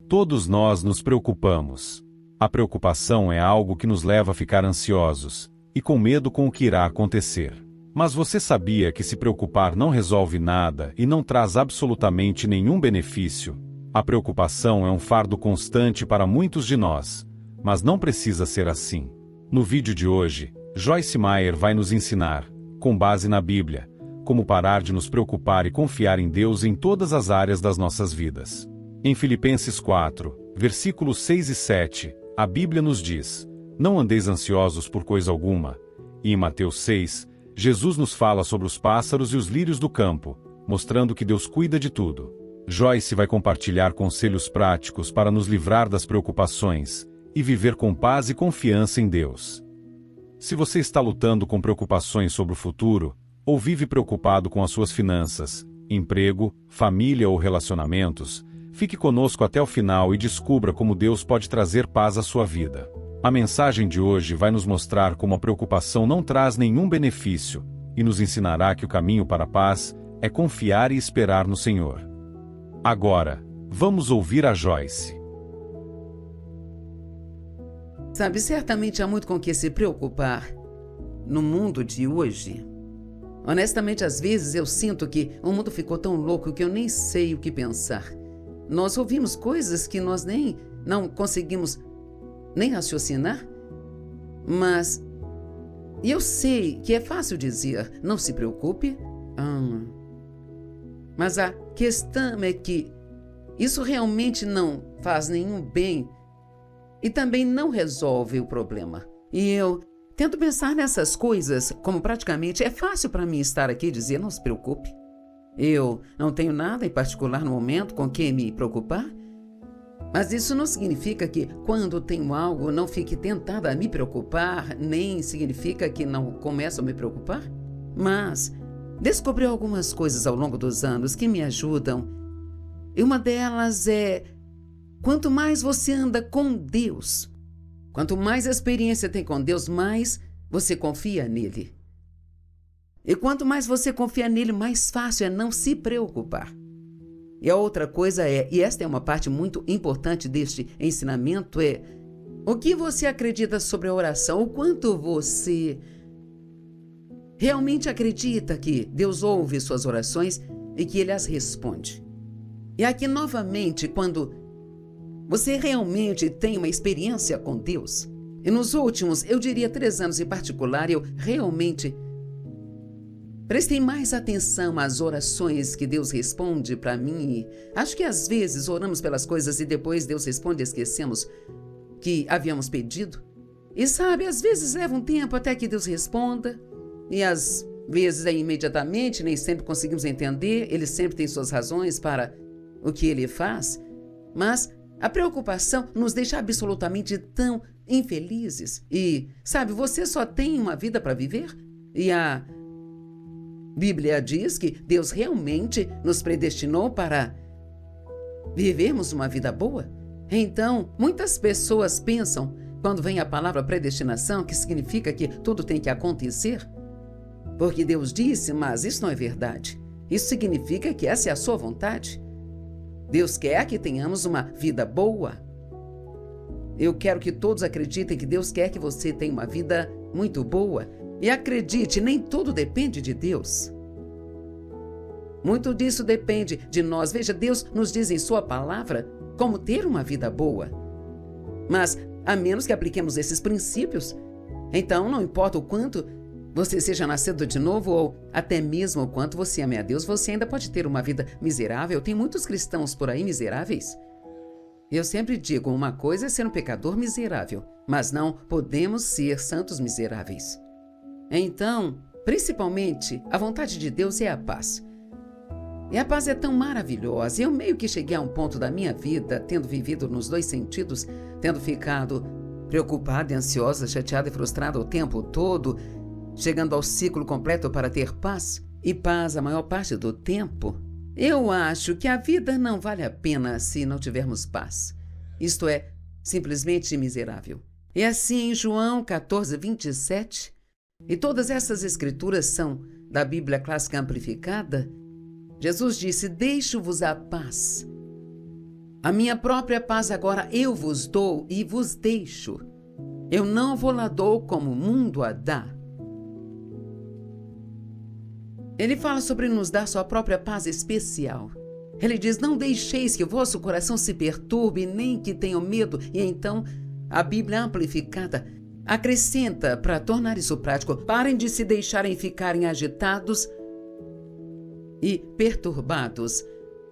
Todos nós nos preocupamos. A preocupação é algo que nos leva a ficar ansiosos e com medo com o que irá acontecer. Mas você sabia que se preocupar não resolve nada e não traz absolutamente nenhum benefício? A preocupação é um fardo constante para muitos de nós, mas não precisa ser assim. No vídeo de hoje, Joyce Meyer vai nos ensinar, com base na Bíblia, como parar de nos preocupar e confiar em Deus em todas as áreas das nossas vidas. Em Filipenses 4, versículos 6 e 7, a Bíblia nos diz: "Não andeis ansiosos por coisa alguma." E em Mateus 6, Jesus nos fala sobre os pássaros e os lírios do campo, mostrando que Deus cuida de tudo. Joyce vai compartilhar conselhos práticos para nos livrar das preocupações e viver com paz e confiança em Deus. Se você está lutando com preocupações sobre o futuro, ou vive preocupado com as suas finanças, emprego, família ou relacionamentos, fique conosco até o final e descubra como Deus pode trazer paz à sua vida. A mensagem de hoje vai nos mostrar como a preocupação não traz nenhum benefício e nos ensinará que o caminho para a paz é confiar e esperar no Senhor. Agora, vamos ouvir a Joyce. Sabe, certamente há muito com que se preocupar no mundo de hoje. Honestamente, às vezes eu sinto que o mundo ficou tão louco que eu nem sei o que pensar. Nós ouvimos coisas que nós não conseguimos nem raciocinar, mas eu sei que é fácil dizer, não se preocupe, mas a questão é que isso realmente não faz nenhum bem e também não resolve o problema. E eu tento pensar nessas coisas como praticamente é fácil para mim estar aqui e dizer, não se preocupe. Eu não tenho nada em particular no momento com que me preocupar, mas isso não significa que quando tenho algo não fique tentada a me preocupar, nem significa que não começo a me preocupar. Mas descobri algumas coisas ao longo dos anos que me ajudam. E uma delas é: quanto mais você anda com Deus, quanto mais experiência tem com Deus, mais você confia nele. E quanto mais você confia nele, mais fácil é não se preocupar. E a outra coisa é, e esta é uma parte muito importante deste ensinamento, é o que você acredita sobre a oração, o quanto você realmente acredita que Deus ouve suas orações e que Ele as responde. E aqui novamente, quando você realmente tem uma experiência com Deus, e nos últimos, eu diria 3 anos em particular, eu realmente prestei mais atenção às orações que Deus responde para mim. Acho que às vezes oramos pelas coisas e depois Deus responde e esquecemos que havíamos pedido. E sabe, às vezes leva um tempo até que Deus responda. E às vezes é imediatamente, nem sempre conseguimos entender. Ele sempre tem suas razões para o que Ele faz. Mas a preocupação nos deixa absolutamente tão infelizes. E, sabe, você só tem uma vida para viver. E a Bíblia diz que Deus realmente nos predestinou para vivermos uma vida boa. Então, muitas pessoas pensam, quando vem a palavra predestinação, que significa que tudo tem que acontecer, porque Deus disse, mas isso não é verdade. Isso significa que essa é a sua vontade. Deus quer que tenhamos uma vida boa. Eu quero que todos acreditem que Deus quer que você tenha uma vida muito boa. E acredite, nem tudo depende de Deus. Muito disso depende de nós. Veja, Deus nos diz em sua palavra como ter uma vida boa. Mas, a menos que apliquemos esses princípios, então não importa o quanto você seja nascido de novo ou até mesmo o quanto você ame a Deus, você ainda pode ter uma vida miserável. Tem muitos cristãos por aí miseráveis. Eu sempre digo, uma coisa é ser um pecador miserável, mas não podemos ser santos miseráveis. Então, principalmente, a vontade de Deus é a paz. E a paz é tão maravilhosa. Eu meio que cheguei a um ponto da minha vida, tendo vivido nos 2 sentidos, tendo ficado preocupada, ansiosa, chateada e frustrada o tempo todo, chegando ao ciclo completo para ter paz, e paz a maior parte do tempo. Eu acho que a vida não vale a pena se não tivermos paz. Isto é, simplesmente miserável. E assim em João 14, 27... E todas essas escrituras são da Bíblia Clássica Amplificada. Jesus disse, deixo-vos a paz. A minha própria paz agora eu vos dou e vos deixo. Eu não vou lá dou como o mundo a dá. Ele fala sobre nos dar sua própria paz especial. Ele diz, não deixeis que o vosso coração se perturbe, nem que tenham medo. E então, a Bíblia amplificada acrescenta para tornar isso prático. Parem de se deixarem ficarem agitados e perturbados.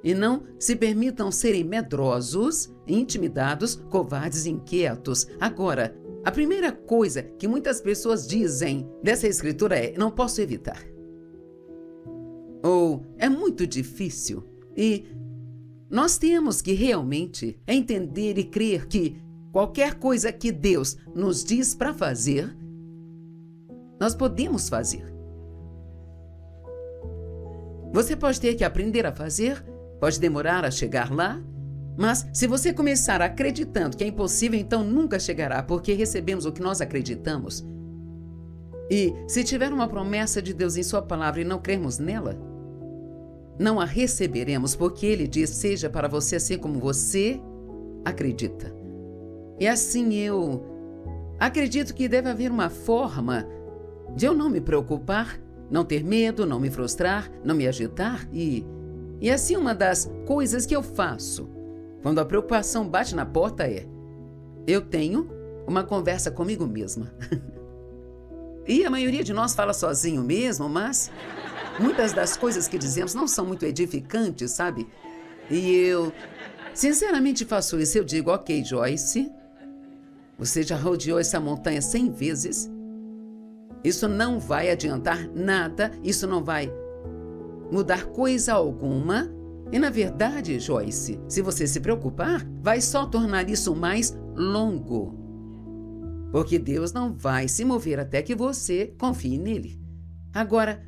E não se permitam serem medrosos, intimidados, covardes e inquietos. Agora, a primeira coisa que muitas pessoas dizem dessa escritura é, não posso evitar. Ou, é muito difícil. E nós temos que realmente entender e crer que qualquer coisa que Deus nos diz para fazer, nós podemos fazer. Você pode ter que aprender a fazer, pode demorar a chegar lá, mas se você começar acreditando que é impossível, então nunca chegará, porque recebemos o que nós acreditamos. E se tiver uma promessa de Deus em sua palavra e não crermos nela, não a receberemos, porque Ele diz, seja para você assim como você acredita. E assim eu acredito que deve haver uma forma de eu não me preocupar, não ter medo, não me frustrar, não me agitar. E assim uma das coisas que eu faço quando a preocupação bate na porta é, eu tenho uma conversa comigo mesma. E a maioria de nós fala sozinho mesmo, mas muitas das coisas que dizemos não são muito edificantes, sabe? E eu, sinceramente, faço isso. Eu digo, ok, Joyce, você já rodeou essa montanha 100 vezes. Isso não vai adiantar nada, isso não vai mudar coisa alguma. E, na verdade, Joyce, se você se preocupar, vai só tornar isso mais longo. Porque Deus não vai se mover até que você confie nele. Agora,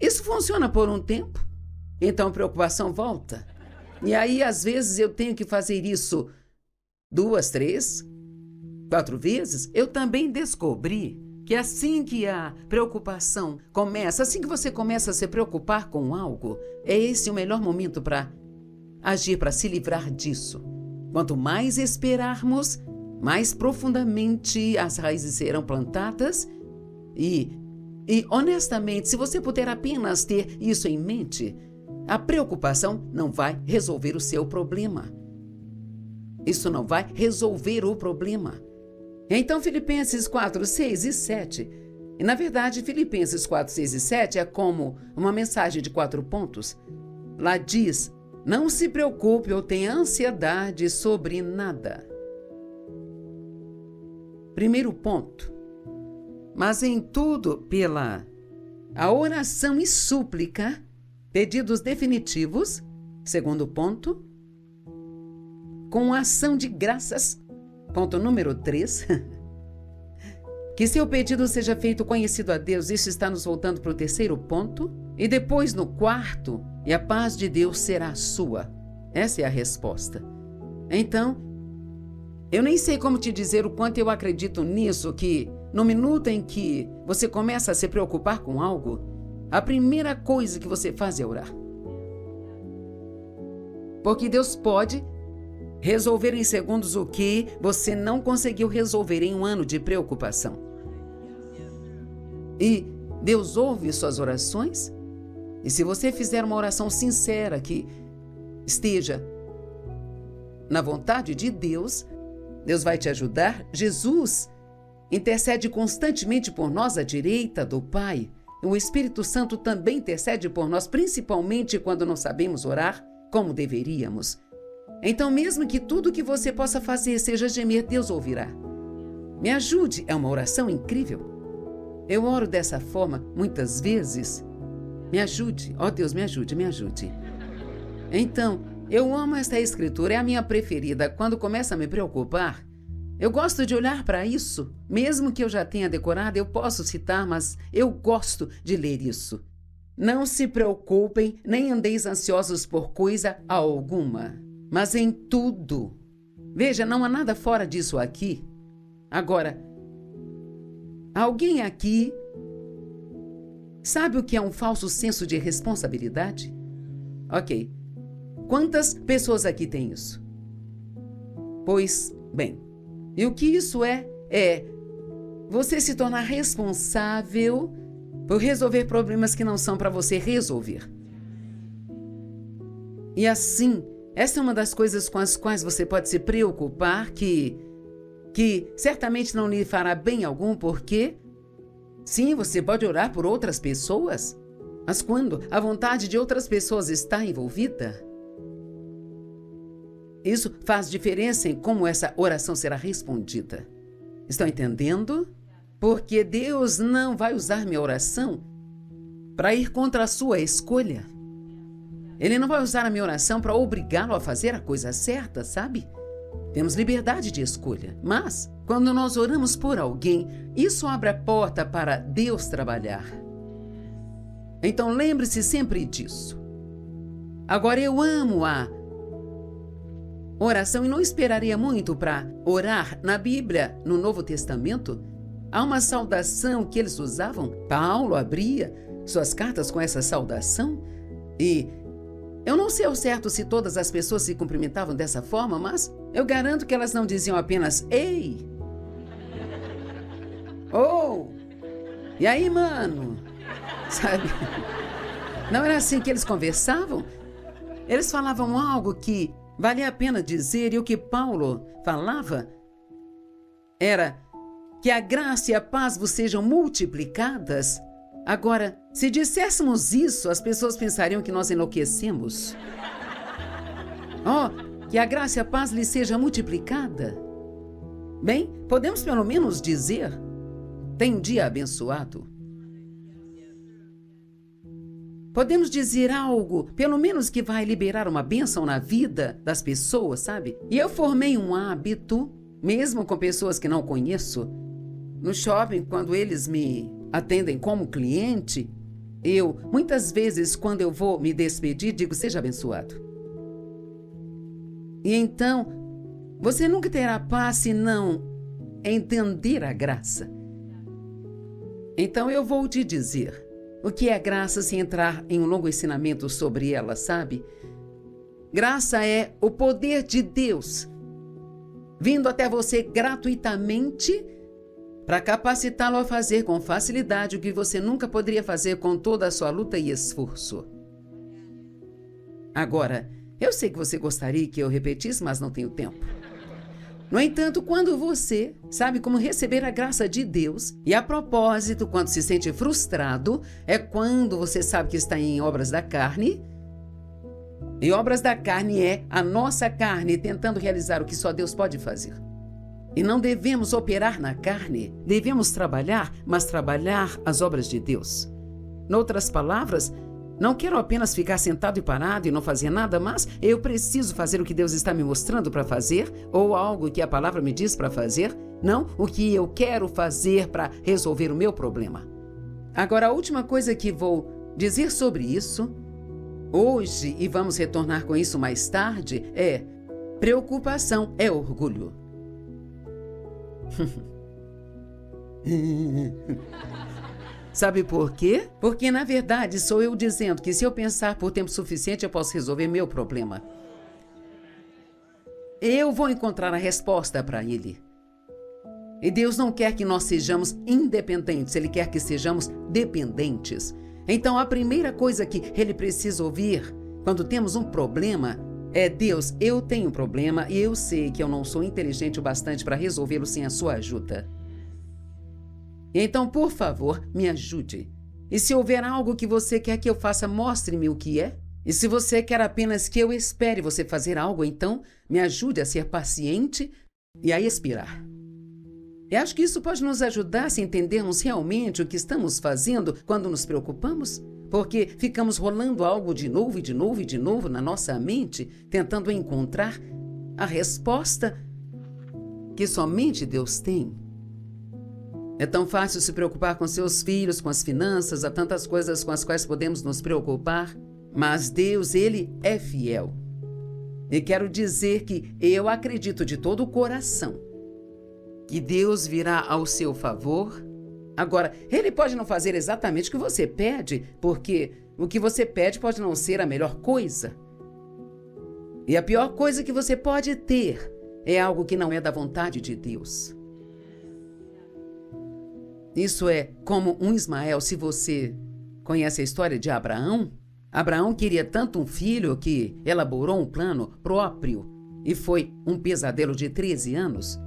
isso funciona por um tempo, então a preocupação volta. E aí, às vezes, eu tenho que fazer isso 2, 3, 4 vezes. Eu também descobri que assim que a preocupação começa, assim que você começa a se preocupar com algo, é esse o melhor momento para agir, para se livrar disso. Quanto mais esperarmos, mais profundamente as raízes serão plantadas e honestamente, se você puder apenas ter isso em mente, a preocupação não vai resolver o seu problema. Isso não vai resolver o problema. Então, Filipenses 4, 6 e 7. E, na verdade, Filipenses 4, 6 e 7 é como uma mensagem de 4 pontos. Lá diz, não se preocupe ou tenha ansiedade sobre nada. Primeiro ponto. Mas em tudo, pela a oração e súplica, pedidos definitivos, segundo ponto, com ação de graças, ponto número 3, que seu pedido seja feito conhecido a Deus, isso está nos voltando para o terceiro ponto, e depois no quarto, e a paz de Deus será sua. Essa é a resposta. Então, eu nem sei como te dizer o quanto eu acredito nisso, que no minuto em que você começa a se preocupar com algo, a primeira coisa que você faz é orar. Porque Deus pode resolver em segundos o que você não conseguiu resolver em um ano de preocupação. E Deus ouve suas orações. E se você fizer uma oração sincera que esteja na vontade de Deus, Deus vai te ajudar. Jesus intercede constantemente por nós à direita do Pai. O Espírito Santo também intercede por nós, principalmente quando não sabemos orar como deveríamos. Então, mesmo que tudo que você possa fazer seja gemer, Deus ouvirá. Me ajude, é uma oração incrível. Eu oro dessa forma muitas vezes. Me ajude, ó Deus, me ajude, me ajude. Então, eu amo esta escritura, é a minha preferida. Quando começa a me preocupar, eu gosto de olhar para isso. Mesmo que eu já tenha decorado, eu posso citar, mas eu gosto de ler isso. Não se preocupem, nem andeis ansiosos por coisa alguma, mas em tudo. Veja, não há nada fora disso aqui. Agora, alguém aqui sabe o que é um falso senso de responsabilidade? Ok. Quantas pessoas aqui têm isso? Pois bem, e o que isso é? É você se tornar responsável por resolver problemas que não são para você resolver. E assim, essa é uma das coisas com as quais você pode se preocupar que certamente não lhe fará bem algum, porque sim, você pode orar por outras pessoas, mas quando a vontade de outras pessoas está envolvida, isso faz diferença em como essa oração será respondida. Estão entendendo? Porque Deus não vai usar minha oração para ir contra a sua escolha. Ele não vai usar a minha oração para obrigá-lo a fazer a coisa certa, sabe? Temos liberdade de escolha, mas quando nós oramos por alguém, isso abre a porta para Deus trabalhar. Então lembre-se sempre disso. Agora, eu amo a oração e não esperaria muito para orar. Na Bíblia, no Novo Testamento, há uma saudação que eles usavam. Paulo abria suas cartas com essa saudação e eu não sei ao certo se todas as pessoas se cumprimentavam dessa forma, mas eu garanto que elas não diziam apenas "Ei!" "Oh! E aí, mano?" Sabe? Não era assim que eles conversavam? Eles falavam algo que valia a pena dizer, e o que Paulo falava era que a graça e a paz vos sejam multiplicadas. Agora, se disséssemos isso, as pessoas pensariam que nós enlouquecemos. Oh, que a graça e a paz lhe seja multiplicada. Bem, podemos pelo menos dizer: tenha um dia abençoado. Podemos dizer algo, pelo menos que vai liberar uma bênção na vida das pessoas, sabe? E eu formei um hábito, mesmo com pessoas que não conheço, no shopping, quando eles me atendem como cliente, eu, muitas vezes, quando eu vou me despedir, digo: seja abençoado. E então, você nunca terá paz se não entender a graça. Então eu vou te dizer o que é graça, sem entrar em um longo ensinamento sobre ela, sabe? Graça é o poder de Deus vindo até você gratuitamente para capacitá-lo a fazer com facilidade o que você nunca poderia fazer com toda a sua luta e esforço. Agora, eu sei que você gostaria que eu repetisse, mas não tenho tempo. No entanto, quando você sabe como receber a graça de Deus, e a propósito, quando se sente frustrado, é quando você sabe que está em obras da carne, e obras da carne é a nossa carne tentando realizar o que só Deus pode fazer. E não devemos operar na carne, devemos trabalhar, mas trabalhar as obras de Deus. Noutras palavras, não quero apenas ficar sentado e parado e não fazer nada, mas eu preciso fazer o que Deus está me mostrando para fazer, ou algo que a palavra me diz para fazer, não o que eu quero fazer para resolver o meu problema. Agora, a última coisa que vou dizer sobre isso, hoje, e vamos retornar com isso mais tarde, é: preocupação é orgulho. Sabe por quê? Porque, na verdade, sou eu dizendo que se eu pensar por tempo suficiente, eu posso resolver meu problema. Eu vou encontrar a resposta para ele. E Deus não quer que nós sejamos independentes, Ele quer que sejamos dependentes. Então, a primeira coisa que Ele precisa ouvir quando temos um problema é: Deus, eu tenho um problema e eu sei que eu não sou inteligente o bastante para resolvê-lo sem a sua ajuda. Então, por favor, me ajude. E se houver algo que você quer que eu faça, mostre-me o que é. E se você quer apenas que eu espere você fazer algo, então me ajude a ser paciente e a expirar. E acho que isso pode nos ajudar se entendermos realmente o que estamos fazendo quando nos preocupamos, porque ficamos rolando algo de novo e de novo e de novo na nossa mente, tentando encontrar a resposta que somente Deus tem. É tão fácil se preocupar com seus filhos, com as finanças, há tantas coisas com as quais podemos nos preocupar, mas Deus, Ele é fiel. E quero dizer que eu acredito de todo o coração que Deus virá ao seu favor. Agora, Ele pode não fazer exatamente o que você pede, porque o que você pede pode não ser a melhor coisa. E a pior coisa que você pode ter é algo que não é da vontade de Deus. Isso é como um Ismael. Se você conhece a história de Abraão, Abraão queria tanto um filho que elaborou um plano próprio e foi um pesadelo de 13 anos.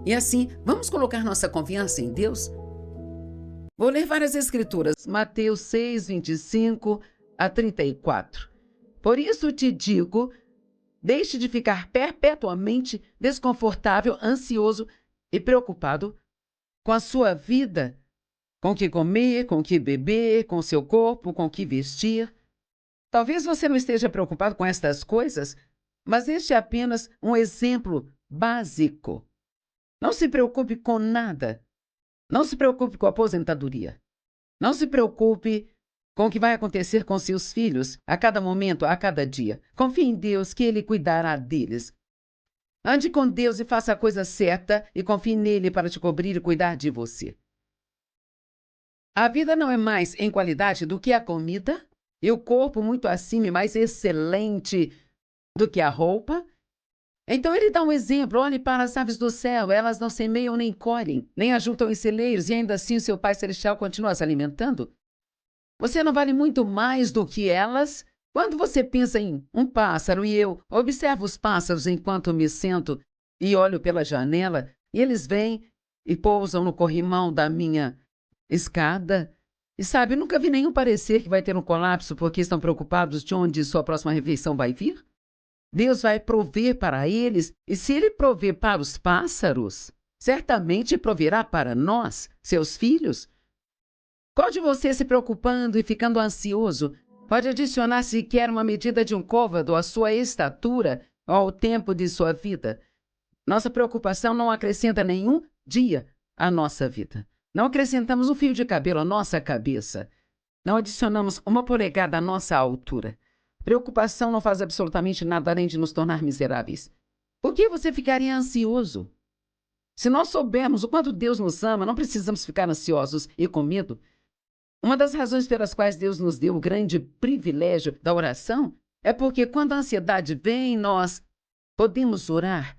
E assim, vamos colocar nossa confiança em Deus? Vou ler várias escrituras. Mateus 6, 25 a 34. Por isso te digo, deixe de ficar perpetuamente desconfortável, ansioso e preocupado com a sua vida, com o que comer, com o que beber, com o seu corpo, com o que vestir. Talvez você não esteja preocupado com estas coisas, mas este é apenas um exemplo básico. Não se preocupe com nada. Não se preocupe com a aposentadoria. Não se preocupe com o que vai acontecer com seus filhos a cada momento, a cada dia. Confie em Deus que Ele cuidará deles. Ande com Deus e faça a coisa certa e confie nele para te cobrir e cuidar de você. A vida não é mais em qualidade do que a comida e o corpo muito acima e mais excelente do que a roupa. Então ele dá um exemplo. Olhe para as aves do céu, elas não semeiam nem colhem, nem ajuntam em celeiros, e ainda assim o seu Pai Celestial continua se alimentando. Você não vale muito mais do que elas? Quando você pensa em um pássaro, e eu observo os pássaros enquanto me sento e olho pela janela, e eles vêm e pousam no corrimão da minha escada. E sabe, nunca vi nenhum parecer que vai ter um colapso porque estão preocupados de onde sua próxima refeição vai vir. Deus vai prover para eles, e se Ele prover para os pássaros, certamente proverá para nós, seus filhos. Qual de vocês se preocupando e ficando ansioso pode adicionar sequer uma medida de um côvado à sua estatura ou ao tempo de sua vida? Nossa preocupação não acrescenta nenhum dia à nossa vida. Não acrescentamos um fio de cabelo à nossa cabeça. Não adicionamos uma polegada à nossa altura. Preocupação não faz absolutamente nada além de nos tornar miseráveis. Por que você ficaria ansioso? Se nós soubermos o quanto Deus nos ama, não precisamos ficar ansiosos e com medo. Uma das razões pelas quais Deus nos deu o grande privilégio da oração é porque quando a ansiedade vem, nós podemos orar.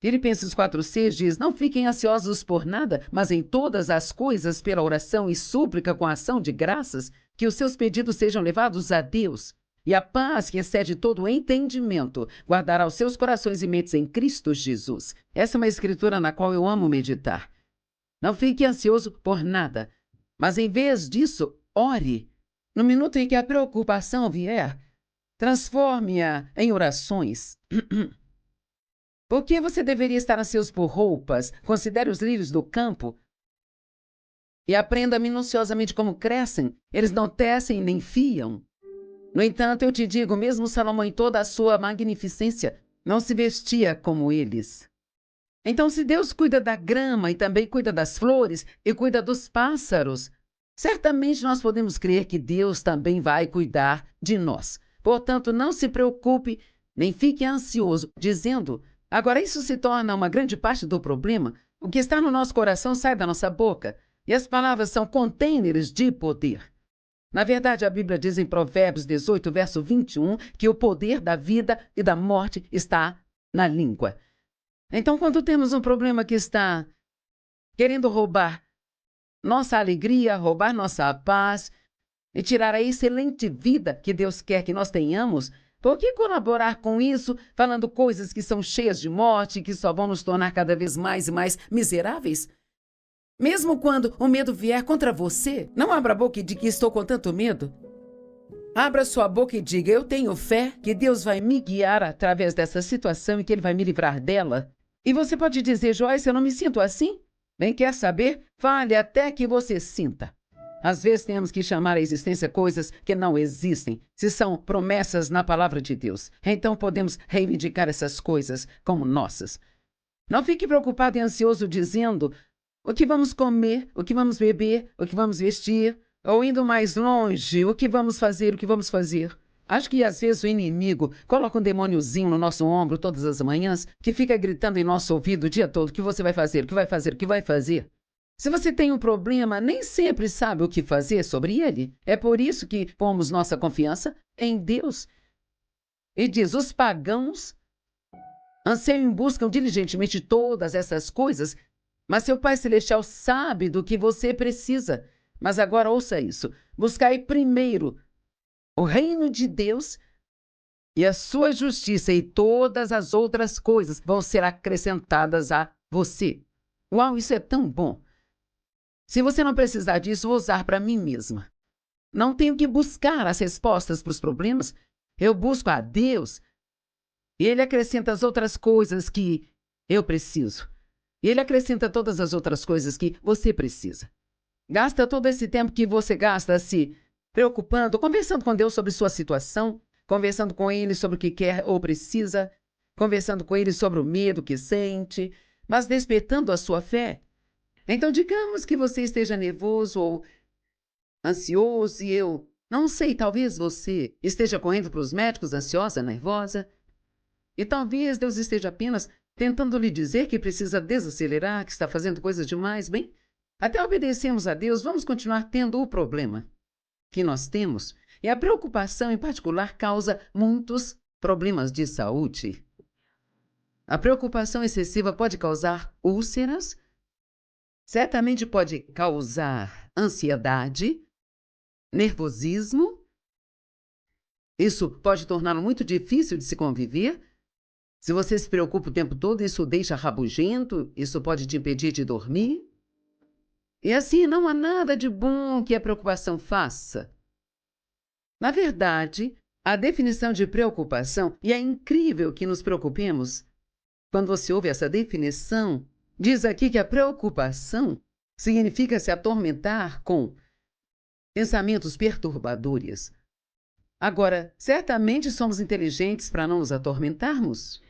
Filipenses 4,6 diz: não fiquem ansiosos por nada, mas em todas as coisas, pela oração e súplica com ação de graças, que os seus pedidos sejam levados a Deus. E a paz, que excede todo o entendimento, guardará os seus corações e mentes em Cristo Jesus. Essa é uma escritura na qual eu amo meditar. Não fique ansioso por nada, mas em vez disso, ore. No minuto em que a preocupação vier, transforme-a em orações. Por que você deveria estar ansioso por roupas? Considere os lírios do campo e aprenda minuciosamente como crescem. Eles não tecem nem fiam. No entanto, eu te digo, mesmo Salomão em toda a sua magnificência não se vestia como eles. Então, se Deus cuida da grama e também cuida das flores e cuida dos pássaros, certamente nós podemos crer que Deus também vai cuidar de nós. Portanto, não se preocupe, nem fique ansioso, dizendo: agora isso se torna uma grande parte do problema. O que está no nosso coração sai da nossa boca, e as palavras são contêineres de poder. Na verdade, a Bíblia diz em Provérbios 18, verso 21, que o poder da vida e da morte está na língua. Então, quando temos um problema que está querendo roubar nossa alegria, roubar nossa paz e tirar a excelente vida que Deus quer que nós tenhamos, por que colaborar com isso, falando coisas que são cheias de morte, que só vão nos tornar cada vez mais e mais miseráveis? Mesmo quando o medo vier contra você, não abra a boca e diga que estou com tanto medo. Abra sua boca e diga: eu tenho fé que Deus vai me guiar através dessa situação e que Ele vai me livrar dela. E você pode dizer: Joyce, eu não me sinto assim. Bem, quer saber? Fale até que você sinta. Às vezes temos que chamar à existência coisas que não existem, se são promessas na palavra de Deus. Então podemos reivindicar essas coisas como nossas. Não fique preocupado e ansioso dizendo: o que vamos comer, o que vamos beber, o que vamos vestir, ou indo mais longe, o que vamos fazer, o que vamos fazer. Acho que às vezes o inimigo coloca um demôniozinho no nosso ombro todas as manhãs, que fica gritando em nosso ouvido o dia todo: o que você vai fazer, o que vai fazer, o que vai fazer. Se você tem um problema, nem sempre sabe o que fazer sobre ele. É por isso que pomos nossa confiança em Deus. E diz: os pagãos anseiam e buscam diligentemente todas essas coisas, mas seu Pai Celestial sabe do que você precisa. Mas agora ouça isso: buscai primeiro o reino de Deus e a sua justiça, e todas as outras coisas vão ser acrescentadas a você. Uau, isso é tão bom! Se você não precisar disso, vou usar para mim mesma. Não tenho que buscar as respostas para os problemas. Eu busco a Deus e Ele acrescenta as outras coisas que eu preciso. E Ele acrescenta todas as outras coisas que você precisa. Gasta todo esse tempo que você gasta se preocupando, conversando com Deus sobre sua situação, conversando com Ele sobre o que quer ou precisa, conversando com Ele sobre o medo que sente, mas despertando a sua fé. Então, digamos que você esteja nervoso ou ansioso e eu não sei, talvez você esteja correndo para os médicos ansiosa, nervosa. E talvez Deus esteja apenas tentando lhe dizer que precisa desacelerar, que está fazendo coisas demais. Bem, até obedecermos a Deus, vamos continuar tendo o problema que nós temos. E a preocupação, em particular, causa muitos problemas de saúde. A preocupação excessiva pode causar úlceras, certamente pode causar ansiedade, nervosismo. Isso pode torná-lo muito difícil de se conviver. Se você se preocupa o tempo todo, isso o deixa rabugento, isso pode te impedir de dormir. E assim, não há nada de bom que a preocupação faça. Na verdade, a definição de preocupação, e é incrível que nos preocupemos, quando você ouve essa definição, diz aqui que a preocupação significa se atormentar com pensamentos perturbadores. Agora, certamente somos inteligentes para não nos atormentarmos.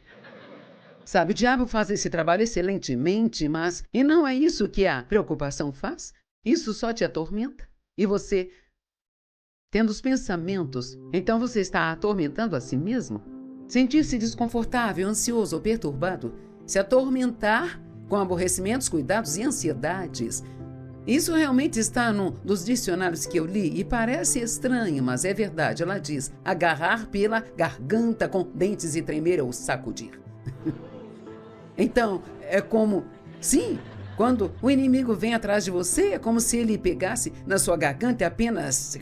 Sabe, o diabo faz esse trabalho excelentemente, mas... E não é isso que a preocupação faz? Isso só te atormenta. E você, tendo os pensamentos, então você está atormentando a si mesmo? Sentir-se desconfortável, ansioso ou perturbado, se atormentar com aborrecimentos, cuidados e ansiedades. Isso realmente está num dos dicionários que eu li e parece estranho, mas é verdade. Ela diz: agarrar pela garganta com dentes e tremer ou sacudir. Então, é como... Sim, quando o inimigo vem atrás de você, é como se ele pegasse na sua garganta e apenas...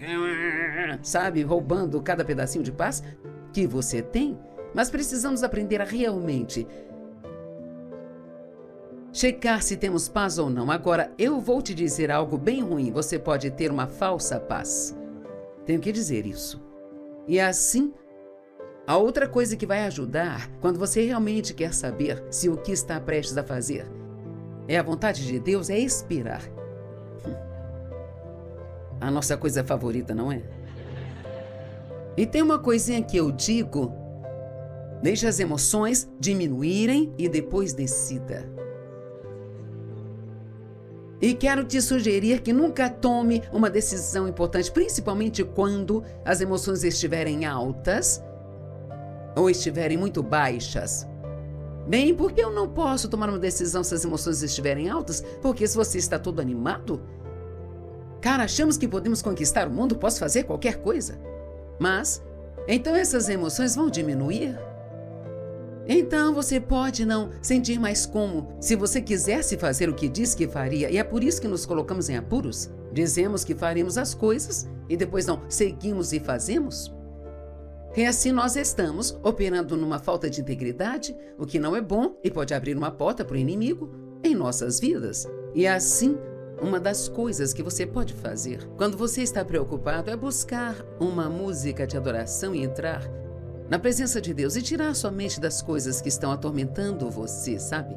Sabe, roubando cada pedacinho de paz que você tem. Mas precisamos aprender a realmente checar se temos paz ou não. Agora, eu vou te dizer algo bem ruim. Você pode ter uma falsa paz. Tenho que dizer isso. E assim, a outra coisa que vai ajudar, quando você realmente quer saber se o que está prestes a fazer é a vontade de Deus, é esperar. A nossa coisa favorita, não é? E tem uma coisinha que eu digo: deixe as emoções diminuírem e depois decida. E quero te sugerir que nunca tome uma decisão importante, principalmente quando as emoções estiverem altas ou estiverem muito baixas. Bem, porque eu não posso tomar uma decisão se as emoções estiverem altas? Porque se você está todo animado, cara, achamos que podemos conquistar o mundo, posso fazer qualquer coisa. Mas, então essas emoções vão diminuir? Então você pode não sentir mais como se você quisesse fazer o que diz que faria, e é por isso que nos colocamos em apuros. Dizemos que faremos as coisas e depois não seguimos e fazemos. E assim nós estamos operando numa falta de integridade, o que não é bom e pode abrir uma porta para o inimigo em nossas vidas. E assim, uma das coisas que você pode fazer quando você está preocupado é buscar uma música de adoração e entrar na presença de Deus e tirar sua mente das coisas que estão atormentando você, sabe?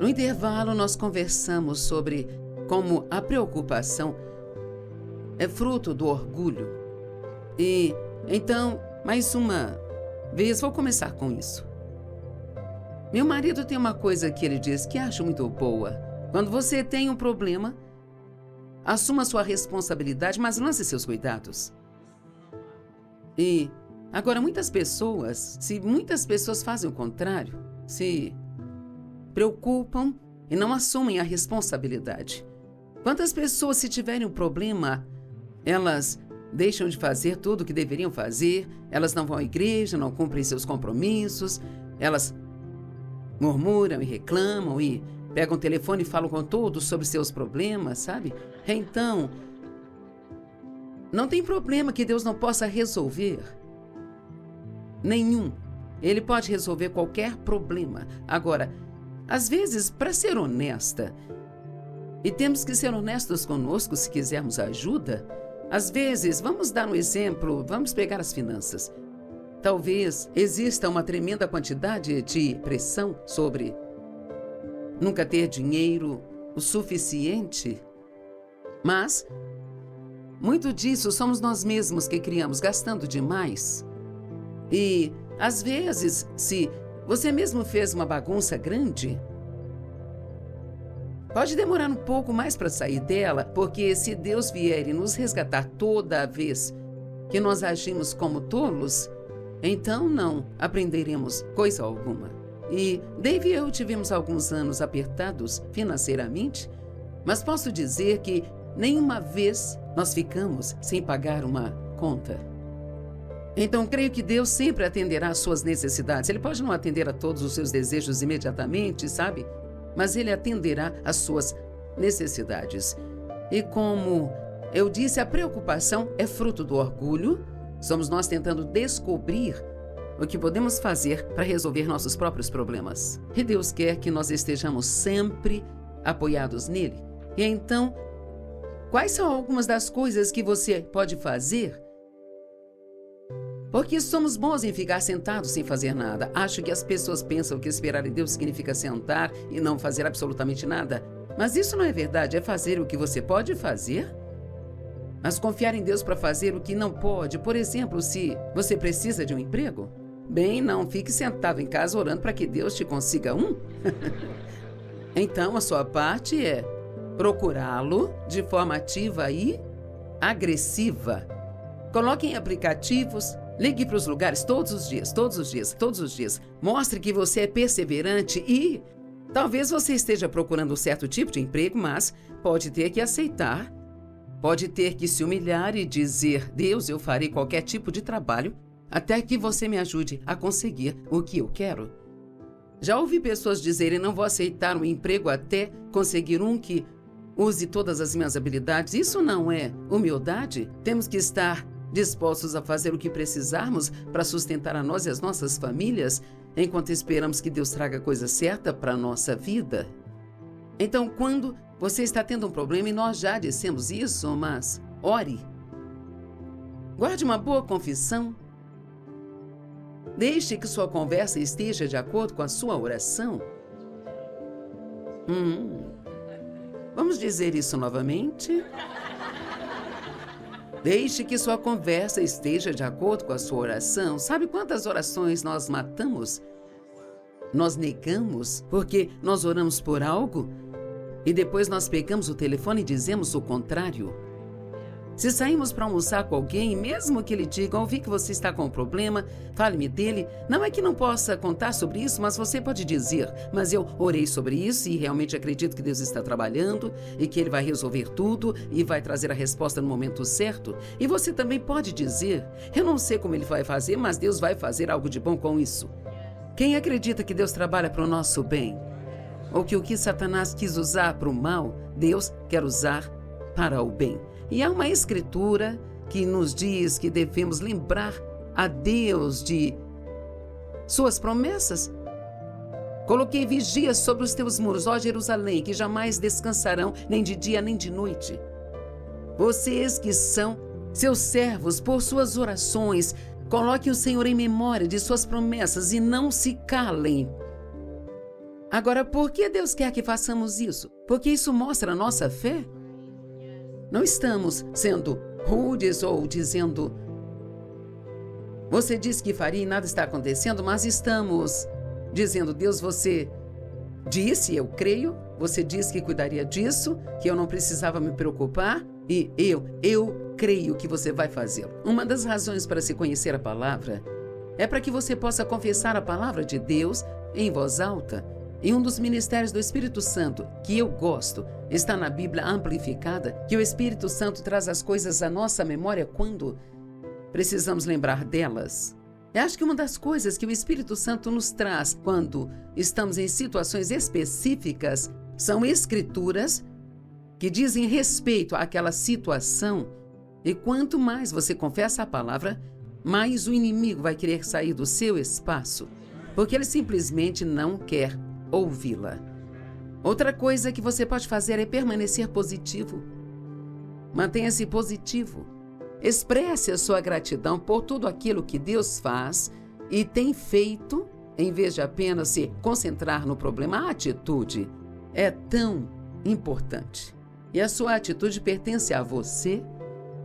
No intervalo, nós conversamos sobre como a preocupação é fruto do orgulho. E então, mais uma vez, vou começar com isso. Meu marido tem uma coisa que ele diz que acho muito boa. Quando você tem um problema, assuma sua responsabilidade, mas lance seus cuidados. E agora, muitas pessoas fazem o contrário, se preocupam e não assumem a responsabilidade. Quantas pessoas, se tiverem um problema, elas deixam de fazer tudo o que deveriam fazer, elas não vão à igreja, não cumprem seus compromissos, elas murmuram e reclamam e pegam o telefone e falam com todos sobre seus problemas, sabe? Então, não tem problema que Deus não possa resolver. Nenhum. Ele pode resolver qualquer problema. Agora, às vezes, para ser honesta, e temos que ser honestos conosco se quisermos ajuda, às vezes, vamos dar um exemplo, vamos pegar as finanças. Talvez exista uma tremenda quantidade de pressão sobre nunca ter dinheiro o suficiente, mas muito disso somos nós mesmos que criamos, gastando demais. E, às vezes, se você mesmo fez uma bagunça grande, pode demorar um pouco mais para sair dela, porque se Deus vier e nos resgatar toda vez que nós agimos como tolos, então não aprenderemos coisa alguma. E Dave e eu tivemos alguns anos apertados financeiramente, mas posso dizer que nenhuma vez nós ficamos sem pagar uma conta. Então, creio que Deus sempre atenderá às suas necessidades. Ele pode não atender a todos os seus desejos imediatamente, sabe? Mas Ele atenderá às suas necessidades. E como eu disse, a preocupação é fruto do orgulho. Somos nós tentando descobrir o que podemos fazer para resolver nossos próprios problemas. E Deus quer que nós estejamos sempre apoiados nele. E então, quais são algumas das coisas que você pode fazer? Porque somos bons em ficar sentados sem fazer nada. Acho que as pessoas pensam que esperar em Deus significa sentar e não fazer absolutamente nada. Mas isso não é verdade, é fazer o que você pode fazer. Mas confiar em Deus para fazer o que não pode. Por exemplo, se você precisa de um emprego, bem, não fique sentado em casa orando para que Deus te consiga um. Então, a sua parte é procurá-lo de forma ativa e agressiva. Coloque em aplicativos, ligue para os lugares todos os dias, todos os dias, todos os dias. Mostre que você é perseverante e talvez você esteja procurando um certo tipo de emprego, mas pode ter que aceitar, pode ter que se humilhar e dizer: Deus, eu farei qualquer tipo de trabalho até que você me ajude a conseguir o que eu quero. Já ouvi pessoas dizerem: não vou aceitar um emprego até conseguir um que use todas as minhas habilidades. Isso não é humildade. Temos que estar dispostos a fazer o que precisarmos para sustentar a nós e as nossas famílias, enquanto esperamos que Deus traga a coisa certa para a nossa vida. Então, quando você está tendo um problema, e nós já dissemos isso, mas ore. Guarde uma boa confissão. Deixe que sua conversa esteja de acordo com a sua oração. Vamos dizer isso novamente? Deixe que sua conversa esteja de acordo com a sua oração. Sabe quantas orações nós matamos? Nós negamos porque nós oramos por algo e depois nós pegamos o telefone e dizemos o contrário. Se saímos para almoçar com alguém, mesmo que ele diga: ouvi que você está com um problema, fale-me dele. Não é que não possa contar sobre isso, mas você pode dizer: mas eu orei sobre isso e realmente acredito que Deus está trabalhando e que Ele vai resolver tudo e vai trazer a resposta no momento certo. E você também pode dizer: eu não sei como Ele vai fazer, mas Deus vai fazer algo de bom com isso. Quem acredita que Deus trabalha para o nosso bem? Ou que o que Satanás quis usar para o mal, Deus quer usar para o bem. E há uma escritura que nos diz que devemos lembrar a Deus de suas promessas. Coloquei vigias sobre os teus muros, ó Jerusalém, que jamais descansarão, nem de dia nem de noite. Vocês que são seus servos, por suas orações, coloquem o Senhor em memória de suas promessas e não se calem. Agora, por que Deus quer que façamos isso? Porque isso mostra a nossa fé. Não estamos sendo rudes ou dizendo: você disse que faria e nada está acontecendo, mas estamos dizendo: Deus, você disse, eu creio, você disse que cuidaria disso, que eu não precisava me preocupar e eu creio que você vai fazê-lo. Uma das razões para se conhecer a palavra é para que você possa confessar a palavra de Deus em voz alta. E um dos ministérios do Espírito Santo, que eu gosto, está na Bíblia amplificada, que o Espírito Santo traz as coisas à nossa memória quando precisamos lembrar delas. Eu acho que uma das coisas que o Espírito Santo nos traz quando estamos em situações específicas são escrituras que dizem respeito àquela situação. E quanto mais você confessa a palavra, mais o inimigo vai querer sair do seu espaço, porque ele simplesmente não quer ouvi-la. Outra coisa que você pode fazer é permanecer positivo. Mantenha-se positivo. Expresse a sua gratidão por tudo aquilo que Deus faz e tem feito, em vez de apenas se concentrar no problema. A atitude é tão importante. E a sua atitude pertence a você.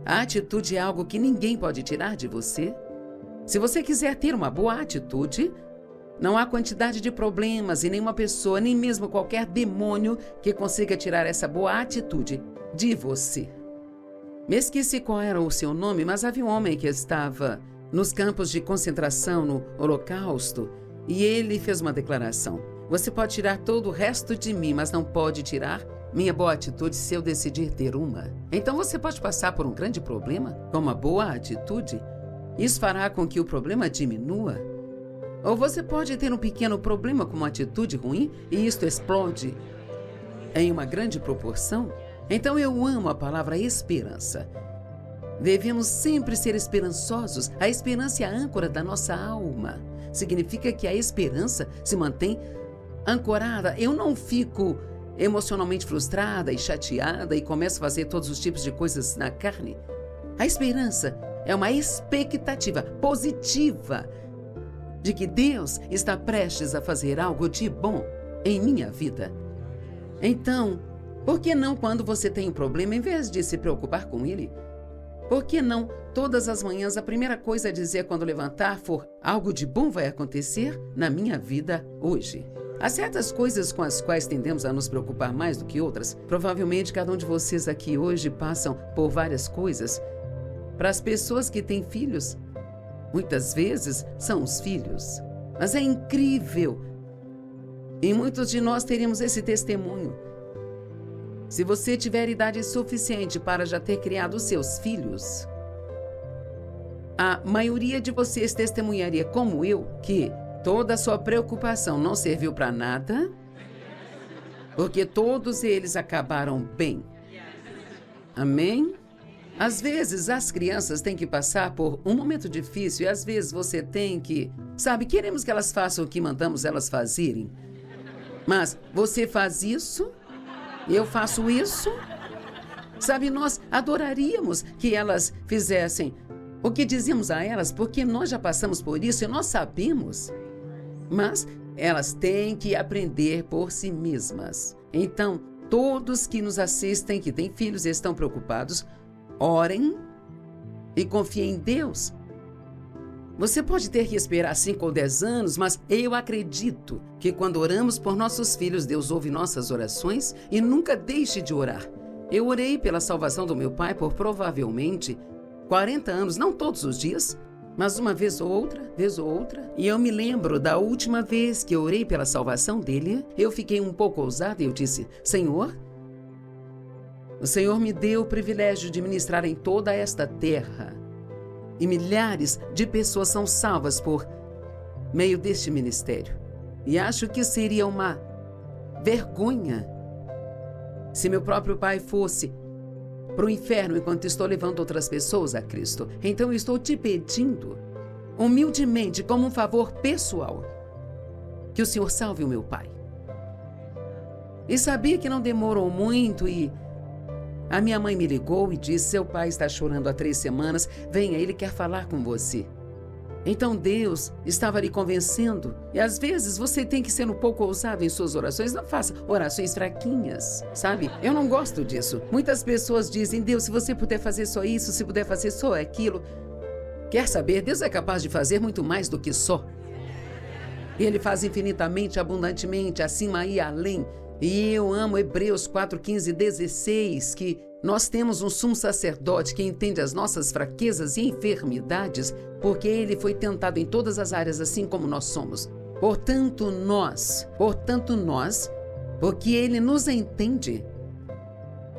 A atitude é algo que ninguém pode tirar de você. Se você quiser ter uma boa atitude, não há quantidade de problemas e nenhuma pessoa, nem mesmo qualquer demônio que consiga tirar essa boa atitude de você. Me esqueci qual era o seu nome, mas havia um homem que estava nos campos de concentração no Holocausto e ele fez uma declaração: você pode tirar todo o resto de mim, mas não pode tirar minha boa atitude se eu decidir ter uma. Então você pode passar por um grande problema com uma boa atitude. Isso fará com que o problema diminua. Ou você pode ter um pequeno problema com uma atitude ruim e isto explode em uma grande proporção. Então eu amo a palavra esperança. Devemos sempre ser esperançosos. A esperança é a âncora da nossa alma. Significa que a esperança se mantém ancorada. Eu não fico emocionalmente frustrada e chateada e começo a fazer todos os tipos de coisas na carne. A esperança é uma expectativa positiva de que Deus está prestes a fazer algo de bom em minha vida. Então, por que não, quando você tem um problema, em vez de se preocupar com ele, por que não todas as manhãs a primeira coisa a dizer quando levantar for: algo de bom vai acontecer na minha vida hoje? Há certas coisas com as quais tendemos a nos preocupar mais do que outras. Provavelmente cada um de vocês aqui hoje passam por várias coisas. Para as pessoas que têm filhos, muitas vezes são os filhos. Mas é incrível. E muitos de nós teríamos esse testemunho. Se você tiver idade suficiente para já ter criado seus filhos, a maioria de vocês testemunharia, como eu, que toda a sua preocupação não serviu para nada, porque todos eles acabaram bem. Amém? Às vezes, as crianças têm que passar por um momento difícil e às vezes você tem que... queremos que elas façam o que mandamos elas fazerem. Mas você faz isso, eu faço isso. Nós adoraríamos que elas fizessem o que dizíamos a elas, porque nós já passamos por isso e nós sabemos. Mas elas têm que aprender por si mesmas. Então, todos que nos assistem, que têm filhos e estão preocupados, orem e confiem em Deus. Você pode ter que esperar 5 ou 10 anos, mas eu acredito que quando oramos por nossos filhos, Deus ouve nossas orações e nunca deixe de orar. Eu orei pela salvação do meu pai por provavelmente 40 anos, não todos os dias, mas uma vez ou outra. E eu me lembro da última vez que eu orei pela salvação dele, eu fiquei um pouco ousada e eu disse: Senhor, o Senhor me deu o privilégio de ministrar em toda esta terra. E milhares de pessoas são salvas por meio deste ministério. E acho que seria uma vergonha se meu próprio pai fosse para o inferno enquanto estou levando outras pessoas a Cristo. Então eu estou te pedindo, humildemente, como um favor pessoal, que o Senhor salve o meu pai. E sabia que não demorou muito e a minha mãe me ligou e disse: seu pai está chorando há 3 semanas, venha, ele quer falar com você. Então Deus estava lhe convencendo. E às vezes você tem que ser um pouco ousado em suas orações. Não faça orações fraquinhas, Eu não gosto disso. Muitas pessoas dizem: Deus, se você puder fazer só isso, se puder fazer só aquilo. Quer saber? Deus é capaz de fazer muito mais do que só. Ele faz infinitamente, abundantemente, acima e além. E eu amo Hebreus 4, 15 e 16, que nós temos um sumo sacerdote que entende as nossas fraquezas e enfermidades, porque ele foi tentado em todas as áreas, assim como nós somos. Portanto nós, porque ele nos entende,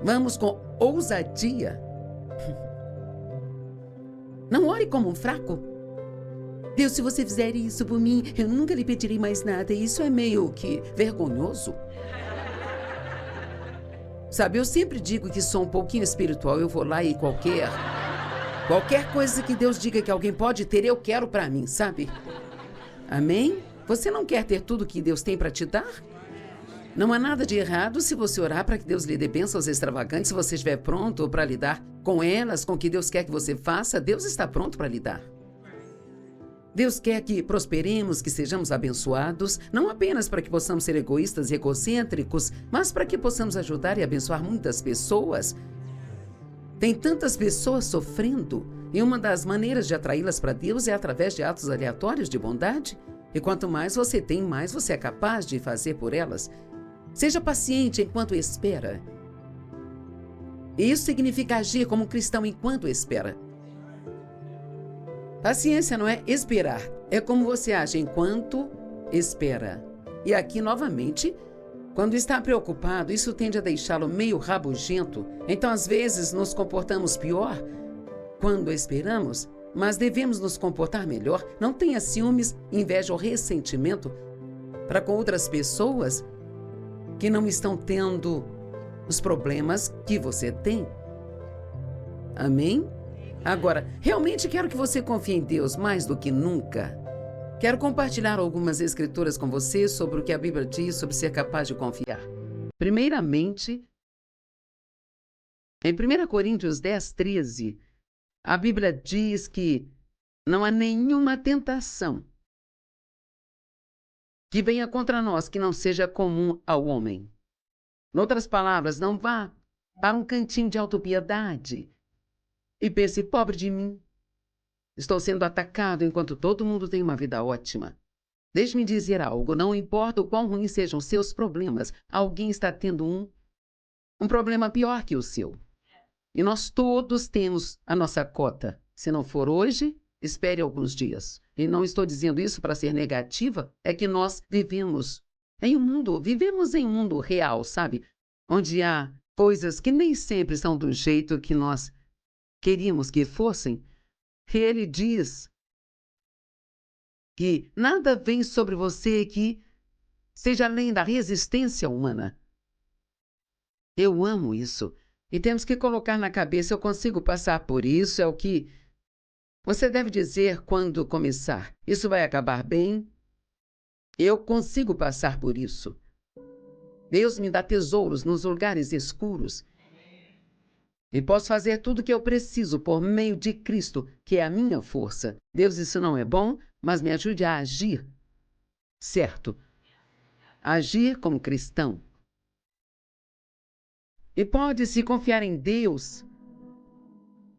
vamos com ousadia. Não ore como um fraco. Deus, se você fizer isso por mim, eu nunca lhe pedirei mais nada. Isso é meio que vergonhoso. Sabe, eu sempre digo que sou um pouquinho espiritual. Eu vou lá e qualquer coisa que Deus diga que alguém pode ter, eu quero pra mim, sabe? Amém? Você não quer ter tudo que Deus tem pra te dar? Não há nada de errado se você orar para que Deus lhe dê bênçãos extravagantes. Se você estiver pronto para lidar com elas, com o que Deus quer que você faça, Deus está pronto para lidar. Deus quer que prosperemos, que sejamos abençoados, não apenas para que possamos ser egoístas e egocêntricos, mas para que possamos ajudar e abençoar muitas pessoas. Tem tantas pessoas sofrendo, e uma das maneiras de atraí-las para Deus é através de atos aleatórios de bondade. E quanto mais você tem, mais você é capaz de fazer por elas. Seja paciente enquanto espera. E isso significa agir como um cristão enquanto espera. Paciência não é esperar, é como você age enquanto espera. E aqui, novamente, quando está preocupado, isso tende a deixá-lo meio rabugento. Então, às vezes, nos comportamos pior quando esperamos, mas devemos nos comportar melhor. Não tenha ciúmes, inveja ou ressentimento para com outras pessoas que não estão tendo os problemas que você tem. Amém? Agora, realmente quero que você confie em Deus mais do que nunca. Quero compartilhar algumas escrituras com você sobre o que a Bíblia diz sobre ser capaz de confiar. Primeiramente, em 1 Coríntios 10:13, a Bíblia diz que não há nenhuma tentação que venha contra nós que não seja comum ao homem. Em outras palavras, não vá para um cantinho de autopiedade e pense, pobre de mim, estou sendo atacado enquanto todo mundo tem uma vida ótima. Deixe-me dizer algo, não importa o quão ruins sejam seus problemas, alguém está tendo um problema pior que o seu. E nós todos temos a nossa cota. Se não for hoje, espere alguns dias. E não estou dizendo isso para ser negativa, é que nós vivemos em um mundo real, sabe? Onde há coisas que nem sempre são do jeito que nós queríamos que fossem. E ele diz que nada vem sobre você que seja além da resistência humana. Eu amo isso. E temos que colocar na cabeça, eu consigo passar por isso, é o que você deve dizer quando começar. Isso vai acabar bem. Eu consigo passar por isso. Deus me dá tesouros nos lugares escuros. E posso fazer tudo o que eu preciso por meio de Cristo, que é a minha força. Deus, isso não é bom, mas me ajude a agir certo. Agir como cristão. E pode-se confiar em Deus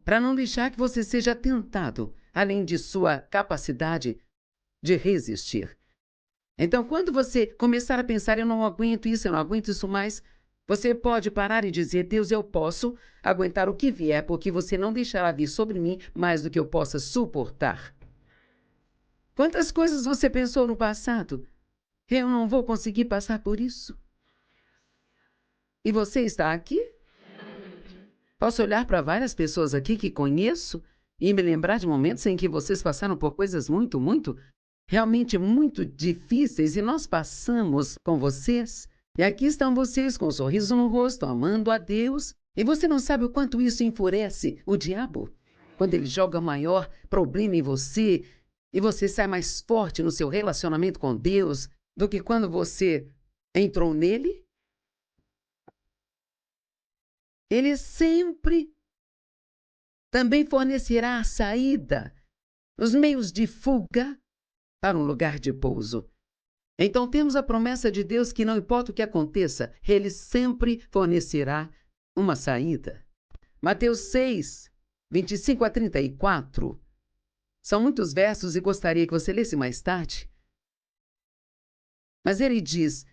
para não deixar que você seja tentado, além de sua capacidade de resistir. Então, quando você começar a pensar, eu não aguento isso mais, você pode parar e dizer, Deus, eu posso aguentar o que vier, porque você não deixará vir sobre mim mais do que eu possa suportar. Quantas coisas você pensou no passado? Eu não vou conseguir passar por isso. E você está aqui? Posso olhar para várias pessoas aqui que conheço e me lembrar de momentos em que vocês passaram por coisas realmente muito difíceis e nós passamos com vocês. E aqui estão vocês com um sorriso no rosto, amando a Deus. E você não sabe o quanto isso enfurece o diabo? Quando ele joga maior problema em você e você sai mais forte no seu relacionamento com Deus do que quando você entrou nele? Ele sempre também fornecerá a saída, os meios de fuga para um lugar de pouso. Então temos a promessa de Deus que não importa o que aconteça, Ele sempre fornecerá uma saída. Mateus 6, 25 a 34. São muitos versos e gostaria que você lesse mais tarde. Mas ele diz,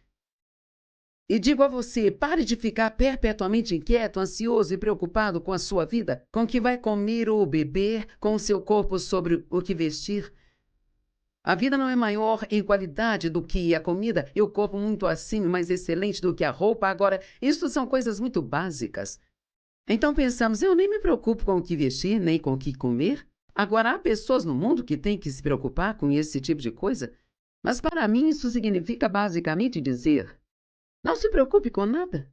e digo a você, pare de ficar perpetuamente inquieto, ansioso e preocupado com a sua vida, com o que vai comer ou beber, com o seu corpo sobre o que vestir. A vida não é maior em qualidade do que a comida e o corpo muito acima, mais excelente do que a roupa. Agora, isso são coisas muito básicas. Então pensamos, eu nem me preocupo com o que vestir, nem com o que comer. Agora, há pessoas no mundo que têm que se preocupar com esse tipo de coisa, mas para mim isso significa basicamente dizer: não se preocupe com nada.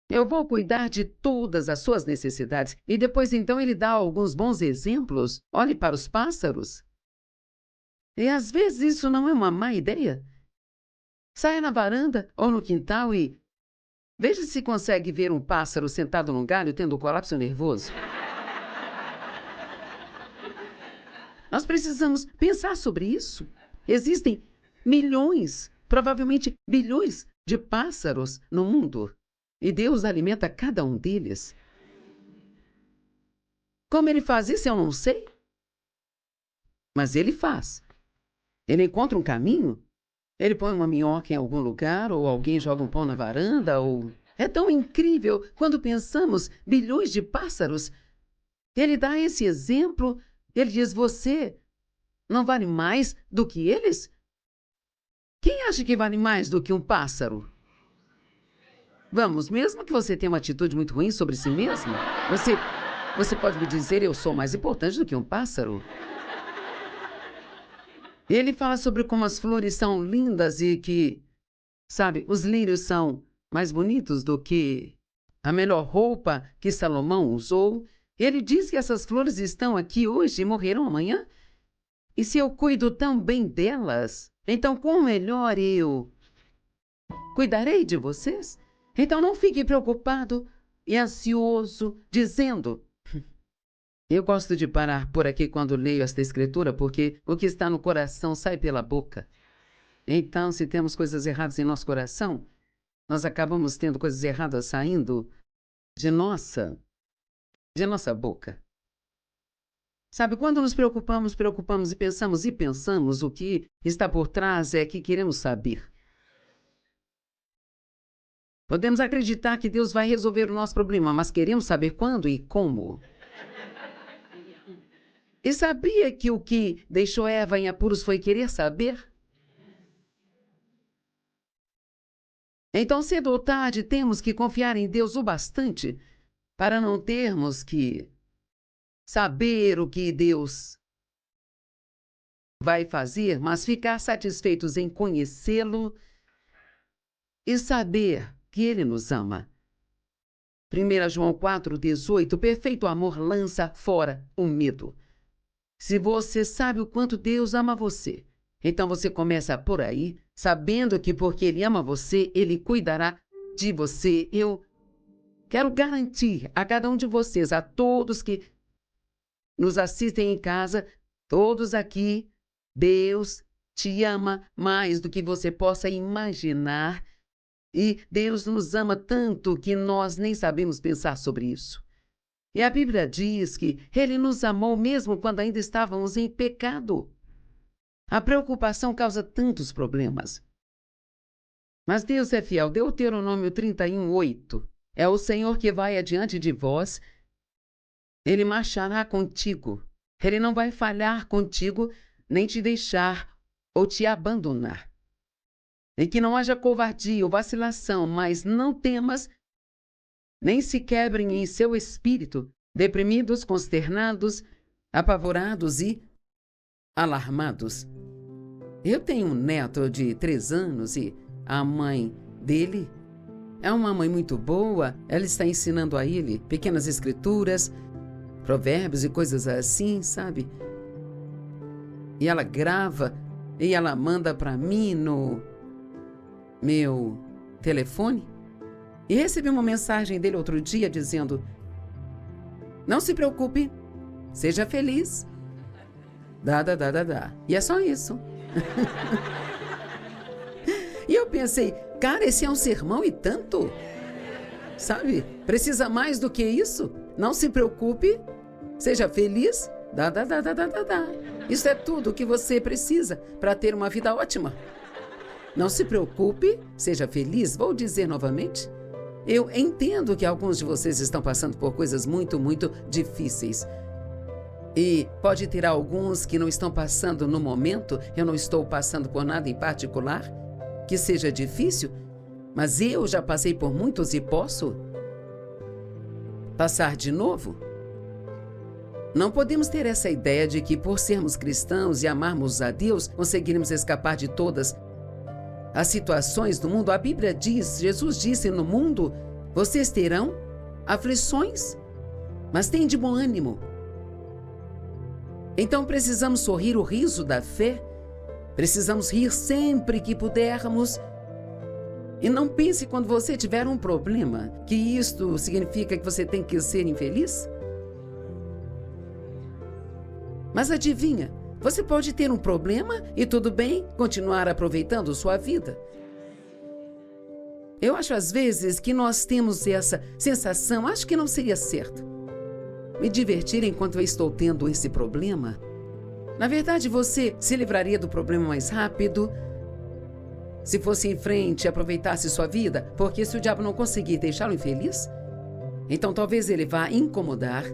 Eu vou cuidar de todas as suas necessidades. E depois, então, ele dá alguns bons exemplos. Olhe para os pássaros. E às vezes isso não é uma má ideia. Saia na varanda ou no quintal e veja se consegue ver um pássaro sentado num galho tendo um colapso nervoso. Nós precisamos pensar sobre isso. Existem milhões, provavelmente bilhões de pássaros no mundo. E Deus alimenta cada um deles. Como ele faz isso, eu não sei. Mas ele faz. Ele encontra um caminho. Ele põe uma minhoca em algum lugar, ou alguém joga um pão na varanda, ou... É tão incrível quando pensamos bilhões de pássaros. Ele dá esse exemplo. Ele diz: você não vale mais do que eles? Quem acha que vale mais do que um pássaro? Vamos, mesmo que você tenha uma atitude muito ruim sobre si mesmo, você pode me dizer: eu sou mais importante do que um pássaro. Ele fala sobre como as flores são lindas e que, sabe, os lírios são mais bonitos do que a melhor roupa que Salomão usou. Ele diz que essas flores estão aqui hoje e morrerão amanhã. E se eu cuido tão bem delas, então quão melhor eu cuidarei de vocês? Então não fique preocupado e ansioso, dizendo... Eu gosto de parar por aqui quando leio esta escritura, porque o que está no coração sai pela boca. Então, se temos coisas erradas em nosso coração, nós acabamos tendo coisas erradas saindo de nossa boca. Sabe, quando nos preocupamos e pensamos, o que está por trás é que queremos saber. Podemos acreditar que Deus vai resolver o nosso problema, mas queremos saber quando e como. E sabia que o que deixou Eva em apuros foi querer saber? Então, cedo ou tarde, temos que confiar em Deus o bastante para não termos que saber o que Deus vai fazer, mas ficar satisfeitos em conhecê-lo e saber que Ele nos ama. 1 João 4,18, perfeito amor lança fora o medo. Se você sabe o quanto Deus ama você, então você começa por aí, sabendo que porque Ele ama você, Ele cuidará de você. Eu quero garantir a cada um de vocês, a todos que nos assistem em casa, todos aqui, Deus te ama mais do que você possa imaginar. E Deus nos ama tanto que nós nem sabemos pensar sobre isso. E a Bíblia diz que Ele nos amou mesmo quando ainda estávamos em pecado. A preocupação causa tantos problemas. Mas Deus é fiel. Deuteronômio 31:8. É o Senhor que vai adiante de vós. Ele marchará contigo. Ele não vai falhar contigo, nem te deixar ou te abandonar. E que não haja covardia ou vacilação, mas não temas, nem se quebrem em seu espírito, deprimidos, consternados, apavorados e alarmados. Eu tenho um neto de 3 anos e a mãe dele é uma mãe muito boa. Ela está ensinando a ele pequenas escrituras, provérbios e coisas assim, sabe? E ela grava e ela manda para mim no meu telefone. E recebi uma mensagem dele outro dia dizendo: não se preocupe, seja feliz. Dá. E é só isso. E eu pensei, cara, esse é um sermão e tanto. Sabe? Precisa mais do que isso? Não se preocupe, seja feliz. Dá. Isso é tudo o que você precisa para ter uma vida ótima. Não se preocupe, seja feliz. Vou dizer novamente. Eu entendo que alguns de vocês estão passando por coisas muito, muito difíceis. E pode ter alguns que não estão passando no momento. Eu não estou passando por nada em particular que seja difícil, mas eu já passei por muitos e posso passar de novo. Não podemos ter essa ideia de que, por sermos cristãos e amarmos a Deus, conseguiremos escapar de todas as situações do mundo. A Bíblia diz, Jesus disse, no mundo vocês terão aflições, mas tem de bom ânimo. Então precisamos sorrir o riso da fé, precisamos rir sempre que pudermos. E não pense quando você tiver um problema, que isto significa que você tem que ser infeliz. Mas adivinha, você pode ter um problema e tudo bem, continuar aproveitando sua vida. Eu acho às vezes que nós temos essa sensação, acho que não seria certo me divertir enquanto eu estou tendo esse problema. Na verdade, você se livraria do problema mais rápido se fosse em frente e aproveitasse sua vida, porque se o diabo não conseguir deixá-lo infeliz, então talvez ele vá incomodar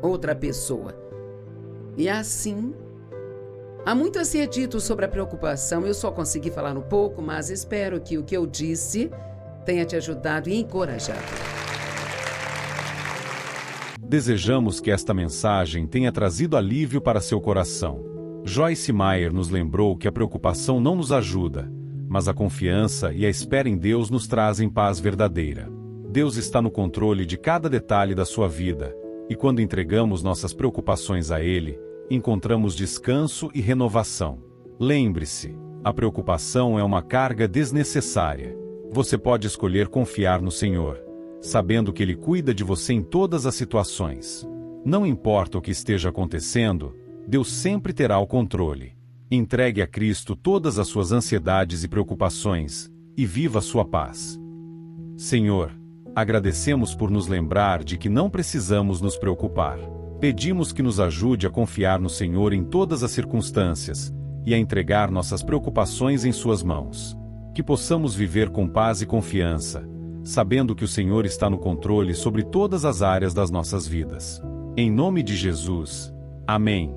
outra pessoa. E assim, há muito a ser dito sobre a preocupação. Eu só consegui falar um pouco, mas espero que o que eu disse tenha te ajudado e encorajado. Desejamos que esta mensagem tenha trazido alívio para seu coração. Joyce Meyer nos lembrou que a preocupação não nos ajuda, mas a confiança e a espera em Deus nos trazem paz verdadeira. Deus está no controle de cada detalhe da sua vida, e quando entregamos nossas preocupações a Ele, encontramos descanso e renovação. Lembre-se, a preocupação é uma carga desnecessária. Você pode escolher confiar no Senhor, sabendo que Ele cuida de você em todas as situações. Não importa o que esteja acontecendo, Deus sempre terá o controle. Entregue a Cristo todas as suas ansiedades e preocupações, e viva a sua paz. Senhor, agradecemos por nos lembrar de que não precisamos nos preocupar. Pedimos que nos ajude a confiar no Senhor em todas as circunstâncias e a entregar nossas preocupações em suas mãos. Que possamos viver com paz e confiança, sabendo que o Senhor está no controle sobre todas as áreas das nossas vidas. Em nome de Jesus. Amém.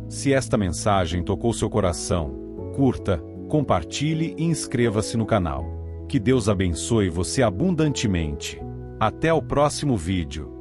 Se esta mensagem tocou seu coração, curta, compartilhe e inscreva-se no canal. Que Deus abençoe você abundantemente. Até o próximo vídeo.